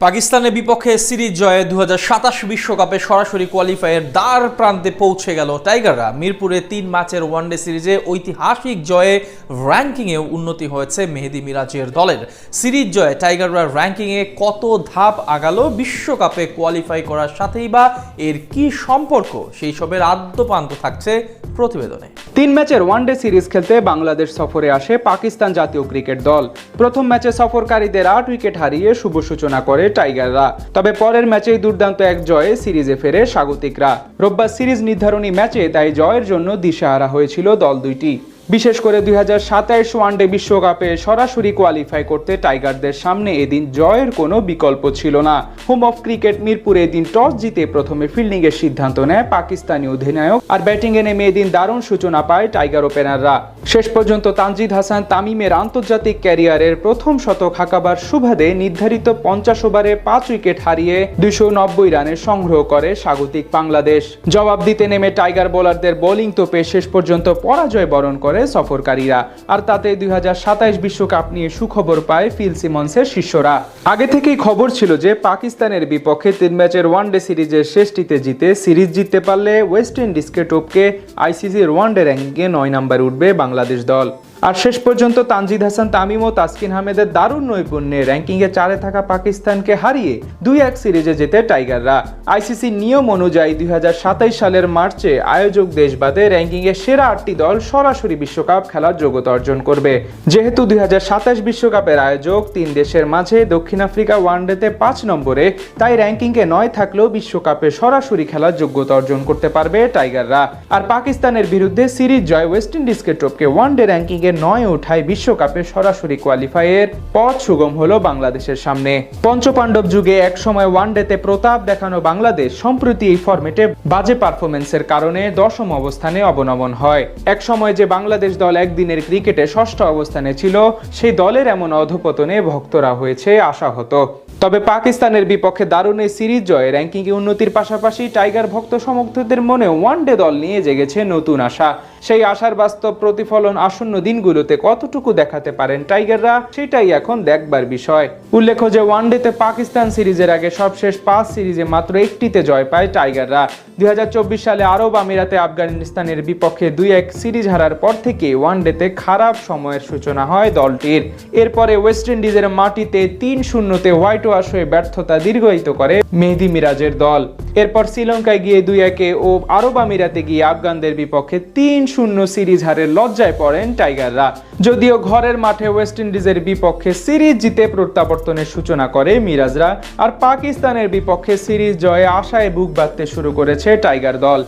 পাকিস্তানের বিপক্ষে সিরিজ জয়ে 2027 বিশ্বকাপে সরাসরি কোয়ালিফায়ার দ্বার প্রান্তে পৌঁছে গেল টাইগাররা। মিরপুরে 3 ম্যাচের ওয়ানডে সিরিজে ঐতিহাসিক জয়ে র্যাঙ্কিংয়েও উন্নতি হয়েছে মেহেদী মিরাজের দলের। সিরিজ জয়ে টাইগাররা র্যাঙ্কিংয়ে কত ধাপ আগালো, বিশ্বকাপে কোয়ালিফাই করার সাথেই বা এর কি সম্পর্ক, সেই সবের আদ্যপান্ত থাকছে প্রতিবেদনে। 3 ম্যাচের ওয়ানডে সিরিজ খেলতে বাংলাদেশ সফরে আসে পাকিস্তান জাতীয় ক্রিকেট দল। প্রথম ম্যাচে সফরকারীদের 8 উইকেট হারিয়ে শুভ সূচনা করে টাইগাররা। তবে পরের ম্যাচেই দুর্দান্ত এক জয়ে সিরিজে ফেরে স্বাগতিকরা। রোববার সিরিজ নির্ধারণী ম্যাচে তাই জয়ের জন্য দিশেহারা হয়েছিল দল দুইটি। বিশেষ করে 2027 ওয়ানডে বিশ্বকাপে সরাসরি কোয়ালিফাই করতে টাইগারদের সামনে এদিন জয়ের কোনো বিকল্প ছিল না। হোম অফ ক্রিকেট মিরপুরে এদিন টস জিতে প্রথমে ফিল্ডিংয়ের সিদ্ধান্ত নেয় পাকিস্তানি অধিনায়ক, আর ব্যাটিংয়ে নেমে এদিন দারুণ সূচনা পায় টাইগার ওপেনাররা। শেষ পর্যন্ত তানজিদ হাসান তামিমের আন্তর্জাতিক ক্যারিয়ারের প্রথম শতক হাঁকাবার সুবাদে নির্ধারিত 50 ওভারে 5 উইকেট হারিয়ে 290 রানের সংগ্রহ করে স্বাগতিক বাংলাদেশ। জবাব দিতে নেমে টাইগার বোলারদের বোলিং তোপে শেষ পর্যন্ত পরাজয় বরণ করে সফরকারীরা। আর তাতে 2027 বিশ্বকাপ নিয়ে সুখবর পায় ফিল সিমন্সের শিষ্যরা। আগে থেকেই খবর ছিল যে পাকিস্তানের বিপক্ষে 3 ম্যাচের ওয়ানডে সিরিজের শেষটিতে জিতে সিরিজ জিততে পারলে ওয়েস্ট ইন্ডিজকে টপকে আইসিসির ওয়ানডে র্যাঙ্কিংয়ে 9 নম্বরে উঠবে বাংলাদেশ দল। আর শেষ পর্যন্ত তানজিদ হাসান তামিম ও তাসকিন আহমেদের দারুণ নৈপুণ্যে র্যাঙ্কিংয়ে 4-এ থাকা পাকিস্তানকে হারিয়ে 2-1 সিরিজে জেতে টাইগাররা। আইসিসির নিয়ম অনুযায়ী 2027 সালের মার্চে আয়োজক দেশ বাদে র্যাঙ্কিংয়ে সেরা 8টি দল সরাসরি বিশ্বকাপ খেলার যোগ্যতা অর্জন করবে। যেহেতু 2027 বিশ্বকাপের আয়োজক 3 দেশের মাঝে দক্ষিণ আফ্রিকা ওয়ানডেতে 5 নম্বরে, তাই র্যাঙ্কিংয়ে 9 থাকলেও বিশ্বকাপে সরাসরি খেলার যোগ্যতা অর্জন করতে পারবে টাইগাররা। আর পাকিস্তানের বিরুদ্ধে সিরিজ জয় ওয়েস্ট ইন্ডিজকে টপকে ওয়ানডে র্যাঙ্কিংয়ে 9 উঠায় বিশ্বকাপে সরাসরি কোয়ালিফাইয়ের পথ সুগম হলো বাংলাদেশের সামনে। পঞ্চপাণ্ডব যুগে এক সময় ওয়ানডেতে প্রতাপ দেখানো বাংলাদেশ সম্প্রতি এই ফরম্যাটে বাজে পারফরমেন্সের কারণে 10ম অবস্থানে অবনমন হয়। এক সময় যে বাংলাদেশ দল একদিনের ক্রিকেটে 6ষ্ঠ অবস্থানে ছিল, সেই দলের এমন অধপতনে ভক্তরা হয়েছে আশাহত। তবে পাকিস্তানের বিপক্ষে দারুণ এই সিরিজ জয়ে র্যাঙ্কিংয়ে উন্নতির পাশাপাশি টাইগার ভক্ত সমর্থকদের মনে ওয়ানডে দল নিয়ে জেগেছে নতুন আশা। সেই আশার বাস্তব প্রতিফলন আসন্ন দিনগুলোতে কতটুকু দেখাতে পারেন টাইগাররা, সেটাই এখন দেখবার বিষয়। উল্লেখ্য যে ওয়ানডেতে পাকিস্তান সিরিজের আগে সবশেষ 5 সিরিজে মাত্র একটিতে জয় পায় টাইগাররা। 2024 সালে আরব আমিরাতে আফগানিস্তানের বিপক্ষে 2-1 সিরিজ হারার পর থেকে ওয়ানডেতে খারাপ সময়ের সূচনা হয় দলটির। এরপরে ওয়েস্ট ইন্ডিজের মাটিতে 3-0-তে হোয়াইট ওয়াশ হয়ে ব্যর্থতা দীর্ঘায়িত করে মেহেদী মিরাজের দল। এরপর শ্রীলঙ্কায় গিয়ে 2-1 ও আরব আমিরাতে গিয়ে আফগানদের বিপক্ষে 3-0 সিরিজ হারের লজ্জায় পড়েন টাইগাররা। যদিও ঘরের মাঠে ওয়েস্ট ইন্ডিজের বিপক্ষে সিরিজ জিতে প্রত্যাবর্তনের সূচনা করে মিরাজরা, আর পাকিস্তানের বিপক্ষে সিরিজ জয়ে আশায় বুক বাঁধতে শুরু করেছে টাইগার দল।